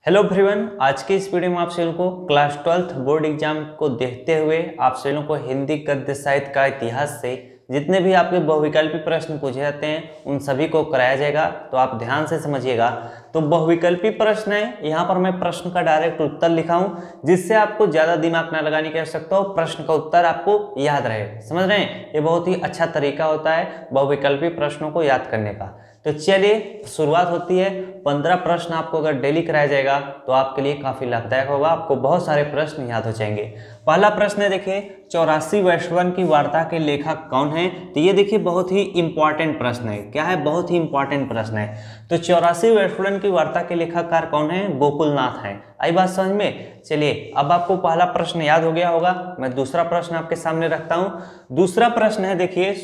Hello everyone, आज के इस वीडियो में आप सभी को क्लास 12th बोर्ड एग्जाम को देखते हुए आप सभी को हिंदी गद्य साहित्य का इतिहास से जितने भी आपके बहुविकल्पी प्रश्न पूछे जाते हैं उन सभी को कराया जाएगा। तो आप ध्यान से समझिएगा। तो बहुविकल्पी प्रश्न है, यहाँ पर मैं प्रश्न का डायरेक्ट उत्तर लिखा हूँ जिससे आपको ज़्यादा दिमाग ना लगाने की आवश्यकता हो, प्रश्न का उत्तर आपको याद रहे। समझ रहे हैं, ये बहुत ही अच्छा तरीका होता है बहुविकल्पी प्रश्नों को याद करने का। तो चलिए शुरुआत होती है। 15 प्रश्न आपको अगर डेली कराया जाएगा तो आपके लिए काफी लाभदायक होगा, आपको बहुत सारे प्रश्न याद हो जाएंगे। पहला प्रश्न है, देखिए 84 वैश्वन की वार्ता के लेखक कौन है। तो ये देखिए बहुत ही इंपॉर्टेंट प्रश्न है। क्या है? बहुत ही इंपॉर्टेंट प्रश्न है। तो 84 वैश्वन की वार्ता के लेखककार कौन है? गोकुलनाथ है। आई बात समझ में? चलिए अब आपको पहला प्रश्न याद हो गया होगा। मैं दूसरा प्रश्न आपके सामने रखता हूं। दूसरा प्रश्न है, देखिए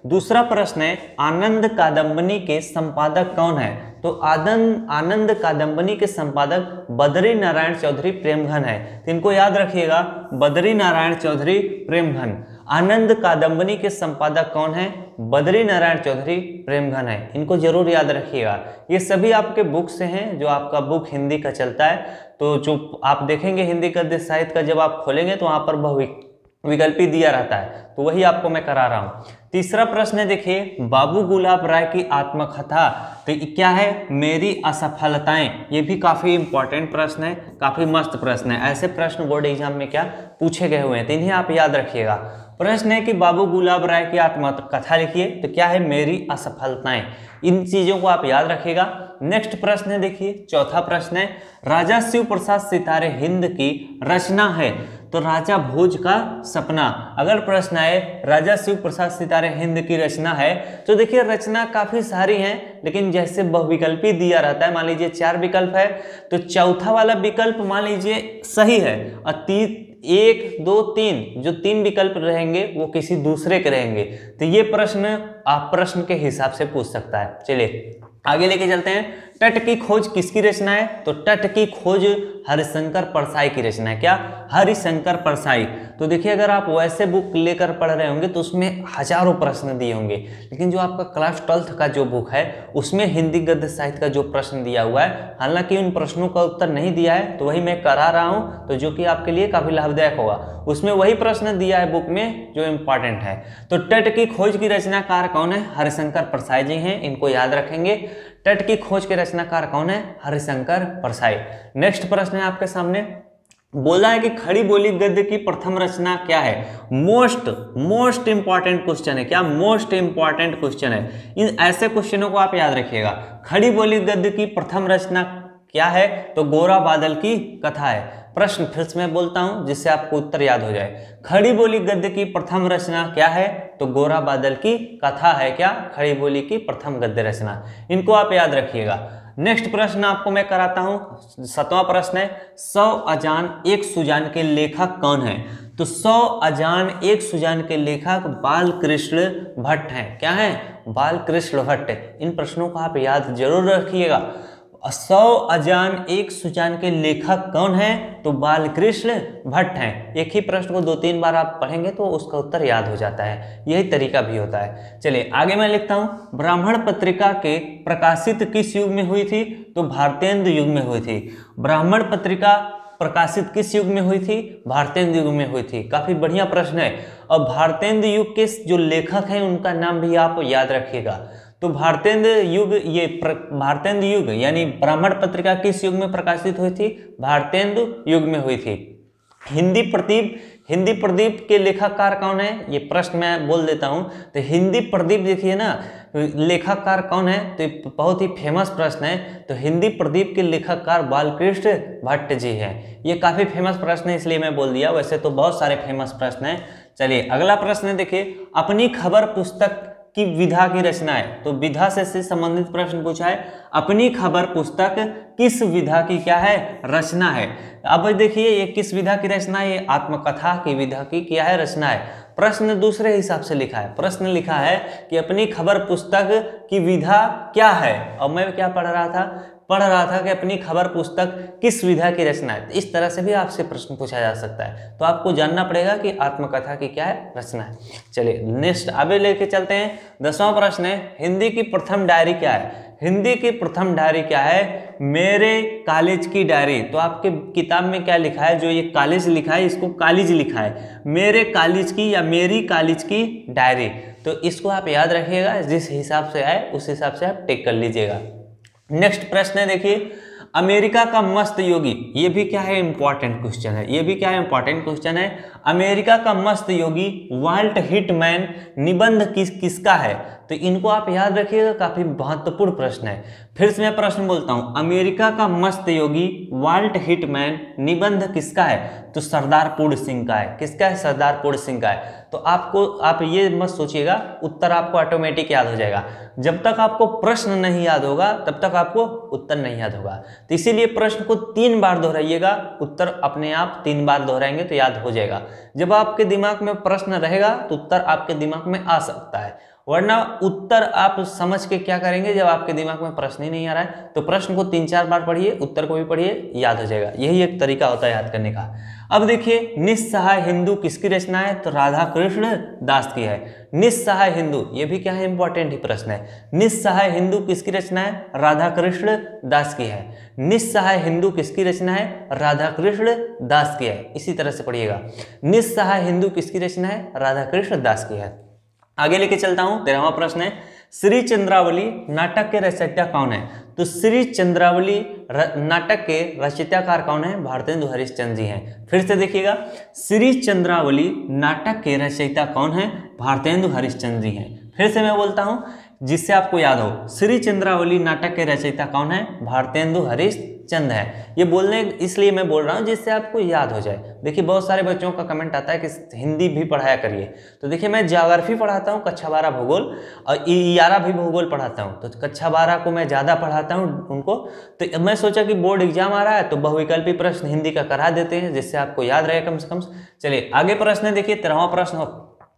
दूसरा प्रश्न है, आनंद कादंबनी के संपादक कौन है। तो आनंद कादंबनी के संपादक बद्री नारायण चौधरी प्रेमघन है। तो इनको याद रखिएगा, बद्री नारायण चौधरी प्रेमघन। आनंद कादंबनी के संपादक कौन है? बद्री नारायण चौधरी प्रेमघन है। इनको जरूर याद रखिएगा। ये सभी आपके बुक से हैं, जो आपका बुक हिंदी का चलता है। तो जो आप देखेंगे हिंदी गद्य साहित्य का, जब आप खोलेंगे तो वहां पर बहुविकल्पी दिया रहता है, तो वही आपको मैं करा रहा हूं। तीसरा प्रश्न है, देखिए बाबू गुलाब राय की आत्मकथा। तो क्या है? मेरी असफलताएं। ये भी काफी इंपॉर्टेंट प्रश्न है, काफी मस्त प्रश्न है। ऐसे प्रश्न बोर्ड एग्जाम में क्या पूछे गए हुए हैं, तो इन्हें आप याद रखिएगा। प्रश्न है कि बाबू गुलाब राय की आत्मकथा लिखिए। तो क्या है? मेरी असफलताएं। इन चीजों को आप याद रखिएगा। नेक्स्ट प्रश्न है, देखिए चौथा प्रश्न है, राजा शिव प्रसाद सितारे हिंद की रचना है। तो राजा भोज का सपना। अगर प्रश्न आए राजा शिव प्रसाद सितारे हिंद की रचना है, तो देखिए रचना काफी सारी हैं, लेकिन जैसे बहुविकल्पी दिया रहता है, मान लीजिए 4 विकल्प है, तो चौथा वाला विकल्प मान लीजिए सही है, और 1 2 3 जो 3 विकल्प रहेंगे वो किसी दूसरे के रहेंगे। तो ये प्रश्न आप प्रश्न के हिसाब से पूछ सकता है। चलिए आगे लेके चलते हैं। तट की खोज किसकी रचना है? तो तट की खोज हरिशंकर परसाई की रचना है। क्या? हरिशंकर परसाई। तो देखिए अगर आप वैसे बुक लेकर पढ़ रहे होंगे तो उसमें हजारों प्रश्न दिए होंगे, लेकिन जो आपका क्लास 12th का जो बुक है उसमें हिंदी गद्य साहित्य का जो प्रश्न दिया हुआ है, हालांकि उन प्रश्नों का उत्तर नहीं दिया है, तो वही मैं करा रहा हूँ, तो जो कि आपके लिए काफी लाभदायक होगा। उसमें वही प्रश्न दिया है बुक में जो इंपॉर्टेंट है। तो तट की खोज की रचनाकार कौन है? हरिशंकर परसाई जी हैं, इनको याद रखेंगे। तट की खोज के रचनाकार कौन है? हरिशंकर परसाई। नेक्स्ट प्रश्न है आपके सामने, बोला है कि खड़ी बोली गद्य की प्रथम रचना क्या है। मोस्ट इंपॉर्टेंट क्वेश्चन है। क्या? मोस्ट इंपॉर्टेंट क्वेश्चन है। इन ऐसे क्वेश्चनों को आप याद रखिएगा। खड़ी बोली गद्य की प्रथम रचना क्या है? तो गोरा बादल की कथा है। प्रश्न फिर से मैं बोलता हूं जिससे आपको उत्तर याद हो जाए। खड़ी बोली गद्य की प्रथम रचना क्या है? तो गोरा बादल की कथा है। क्या? खड़ी बोली की प्रथम गद्य रचना। इनको आप याद रखिएगा। नेक्स्ट प्रश्न आपको मैं कराता हूं। 7वां प्रश्न है, 100 अजान एक सुजान के लेखक कौन है। तो 100 अजान एक सुजान के लेखक बालकृष्ण भट्ट हैं। क्या है? बालकृष्ण भट्ट। इन प्रश्नों को आप याद जरूर रखिएगा। 100 अजान एक सुजान के लेखक कौन है? तो बालकृष्ण भट्ट हैं। एक ही प्रश्न को 2-3 बार आप पढ़ेंगे तो उसका उत्तर याद हो जाता है। यही तरीका भी होता है। चलिए आगे मैं लिखता हूं, ब्राह्मण पत्रिका के प्रकाशित किस युग में हुई थी? तो भारतेंदु युग में हुई थी। ब्राह्मण पत्रिका प्रकाशित किस युग में हुई थी? भारतेंदु युग में हुई थी। काफी बढ़िया प्रश्न है। और भारतेंदु युग के जो लेखक हैं उनका नाम भी आप याद रखिएगा। तो भारतेंदु युग यानी ब्राह्मण पत्रिका किस युग में प्रकाशित हुई थी? भारतेंदु युग में हुई थी। हिंदी प्रदीप के लेखककार कौन है? ये प्रश्न मैं बोल देता हूं। तो हिंदी प्रदीप देखिए ना, लेखककार कौन है? तो बहुत ही फेमस प्रश्न है। तो हिंदी प्रदीप के लेखककार बालकृष्ण भट्ट जी हैं। ये काफी फेमस प्रश्न है इसलिए मैं बोल दिया, वैसे तो बहुत सारे फेमस प्रश्न हैं। चलिए अगला प्रश्न है, देखिए अपनी खबर पुस्तक की विधा की रचना है। तो विधा से संबंधित प्रश्न पूछा है। अपनी खबर पुस्तक किस विधा की क्या है? रचना है। अब देखिए ये किस विधा की रचना है? ये आत्मकथा की विधा की क्या है? रचना है। प्रश्न दूसरे हिसाब से लिखा है। प्रश्न लिखा है कि अपनी खबर पुस्तक की विधा क्या है। और मैं क्या पढ़ रहा था कि अपनी खबर पुस्तक किस विधा की रचना है। इस तरह से भी आपसे प्रश्न पूछा जा सकता है। तो आपको जानना पड़ेगा कि आत्मकथा की क्या है? रचना है। चलिए नेक्स्ट आगे लेके चलते हैं। 10वां प्रश्न है, हिंदी की प्रथम डायरी क्या है? हिंदी की प्रथम डायरी क्या है? मेरे कॉलेज की डायरी। तो आपके किताब में क्या लिखा है? जो ये कॉलेज लिखा है इसको कॉलेज लिखा है, मेरे कॉलेज की या मेरी कॉलेज की डायरी। तो इसको आप याद रखिएगा, जिस हिसाब से आए उस हिसाब से आप टिक कर लीजिएगा। नेक्स्ट प्रश्न है, देखिए, अमेरिका का मस्त योगी, ये भी क्या है? इंपॉर्टेंट क्वेश्चन है, ये भी क्या है? इंपॉर्टेंट क्वेश्चन है। अमेरिका का मस्त योगी वाल्ट हिटमैन निबंध किसका है? तो इनको आप याद रखिएगा, काफी महत्वपूर्ण प्रश्न है। फिर से मैं प्रश्न बोलता हूं, अमेरिका का मस्त योगी वाल्ट हिटमैन निबंध किसका है? तो सरदार पूर्ण सिंह का है। किसका है? सरदार पूर्ण सिंह का है। तो आप ये मत सोचिएगा, उत्तर आपको ऑटोमेटिक याद हो जाएगा। जब तक आपको प्रश्न नहीं याद होगा तब तक आपको उत्तर नहीं याद होगा। तो इसीलिए प्रश्न को 3 बार दोहराइएगा, उत्तर अपने आप 3 बार दोहराएंगे तो याद हो जाएगा। जब आपके दिमाग में प्रश्न रहेगा तो उत्तर आपके दिमाग में आ सकता है, वरना उत्तर आप समझ के क्या करेंगे? जब आपके दिमाग में प्रश्न ही नहीं आ रहा है तो प्रश्न को 3-4 बार पढ़िए, उत्तर को भी पढ़िए, याद हो जाएगा। यही एक तरीका होता है याद करने का। अब देखिए, निस्सहाय हिंदू किसकी रचना है? तो राधा कृष्ण दास की है। निस्सहाय हिंदू, ये भी क्या है? इंपॉर्टेंट ही प्रश्न है। निस्सहाय हिंदू किसकी रचना है? राधा कृष्ण दास की है। निस्सहाय हिंदू किसकी रचना है? राधा कृष्ण दास की है। इसी तरह से पढ़िएगा, निस्सहाय हिंदू किसकी रचना है? राधा कृष्ण दास की है। आगे लेके चलता हूं, 13वां प्रश्न है, श्री चंद्रावली नाटक के रचयिता कौन है? तो श्री चंद्रावली नाटक के रचयिताकार कौन है? भारतेंदु हरिश्चंद्र जी हैं। फिर से देखिएगा, श्री चंद्रावली नाटक के रचयिता कौन है? भारतेंदु हरिश्चंद्र जी हैं। फिर से मैं बोलता हूं जिससे आपको याद हो, श्री चंद्रावली नाटक के रचयिता कौन है? भारतेंदु हरिश्चंद्र है। ये बोलने इसलिए मैं बोल रहा हूँ जिससे आपको याद हो जाए। देखिए, बहुत सारे बच्चों का कमेंट आता है कि हिंदी भी पढ़ाया करिए। तो देखिए, मैं ज्योग्राफी पढ़ाता हूँ, कक्षा 12 भूगोल, और 11 भी भूगोल पढ़ाता हूँ। तो कक्षा 12 को मैं ज़्यादा पढ़ाता हूँ उनको। तो मैं सोचा कि बोर्ड एग्जाम आ रहा है तो बहुविकल्पी प्रश्न हिंदी का करा देते हैं, जिससे आपको याद रहे कम से कम। चलिए आगे प्रश्न देखिए, 13वां प्रश्न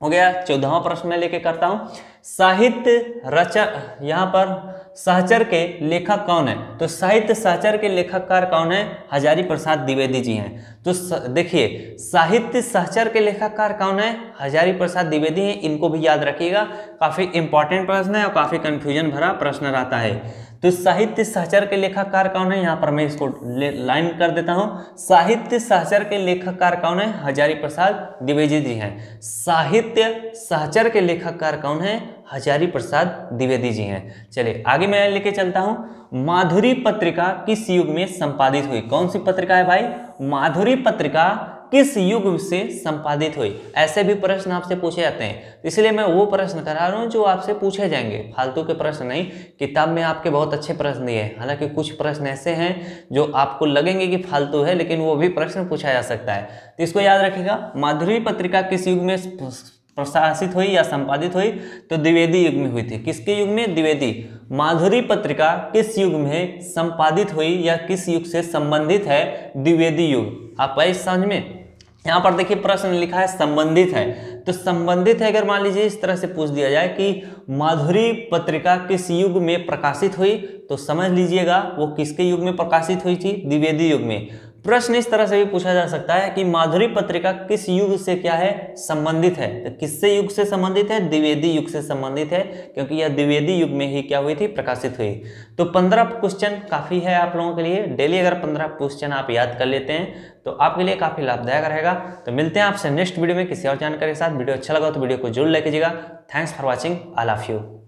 हो गया। 14वां प्रश्न मैं लेके करता हूं, साहित्य रचना, यहाँ पर सहचर के लेखक कौन है? तो साहित्य सहचर के लेखककार कौन है? हजारी प्रसाद द्विवेदी जी हैं। तो देखिए, साहित्य सहचर के लेखककार कौन है? हजारी प्रसाद द्विवेदी हैं। इनको भी याद रखिएगा, काफी इंपॉर्टेंट प्रश्न है और काफी कंफ्यूजन भरा प्रश्न रहता है। तो साहित्य सहचर के लेखककार कौन है? यहाँ पर मैं इसको लाइन कर देता हूँ, साहित्य सहचर के लेखककार कौन है? हजारी प्रसाद द्विवेदी जी हैं। साहित्य सहचर के लेखककार कौन है? हजारी प्रसाद द्विवेदी जी हैं। चलिए आगे मैं लेके चलता हूँ, माधुरी पत्रिका किस युग में संपादित हुई? कौन सी पत्रिका है भाई? माधुरी पत्रिका किस युग से संपादित हुई? ऐसे भी प्रश्न आपसे पूछे जाते हैं, इसलिए मैं वो प्रश्न करा रहा हूँ जो आपसे पूछे जाएंगे, फालतू के प्रश्न नहीं। किताब में आपके बहुत अच्छे प्रश्न दिए हैं, हालांकि कुछ प्रश्न ऐसे हैं जो आपको लगेंगे कि फालतू है, लेकिन वो भी प्रश्न पूछा जा सकता है। तो इसको याद रखिएगा, माधुरी पत्रिका किस युग में प्रकाशित हुई या संपादित हुई? तो द्विवेदी युग में हुई थी। किसके युग में? द्विवेदी। माधुरी पत्रिका किस युग में संपादित हुई या किस युग से संबंधित है? द्विवेदी युग। आप आए समझ में? यहाँ पर देखिए प्रश्न लिखा है संबंधित है, तो संबंधित है अगर मान लीजिए इस तरह से पूछ दिया जाए कि माधुरी पत्रिका किस युग में प्रकाशित हुई, तो समझ लीजिएगा वो किसके युग में प्रकाशित हुई थी? द्विवेदी युग में। प्रश्न इस तरह से भी पूछा जा सकता है कि माधुरी पत्रिका किस युग से क्या है? संबंधित है। तो किससे युग से संबंधित है? द्विवेदी युग से संबंधित है, क्योंकि यह द्विवेदी युग में ही क्या हुई थी? प्रकाशित हुई। तो 15 क्वेश्चन काफी है आप लोगों के लिए। डेली अगर 15 क्वेश्चन आप याद कर लेते हैं तो आपके लिए काफी लाभदायक रहेगा। तो मिलते हैं आपसे नेक्स्ट वीडियो में किसी और जानकारी के साथ। वीडियो अच्छा लगा तो वीडियो को जरूर लाइक कीजिएगा। Thanks for watching, all of you.